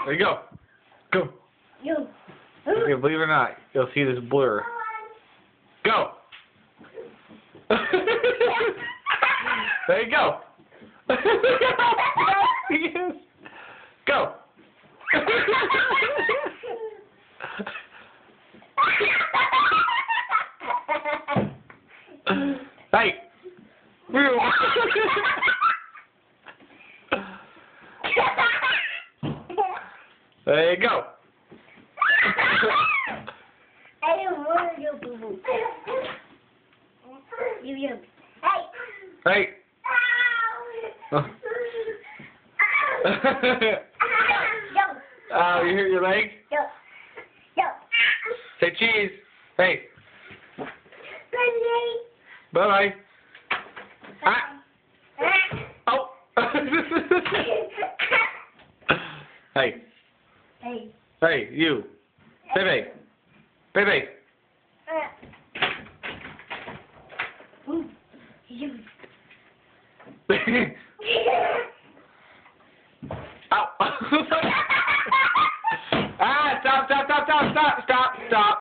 There you go. Go. You. Okay, believe it or not, you'll see this blur. Go. There you go. Yes. Go. Hey. There you go. I don't want to do boo-boo. You. Hey. Oh, you hurt your leg? Say cheese. Hey. Bye-bye. Ah. Oh. Hey. Hey, you. Baby. Baby. Ow. Ah, stop.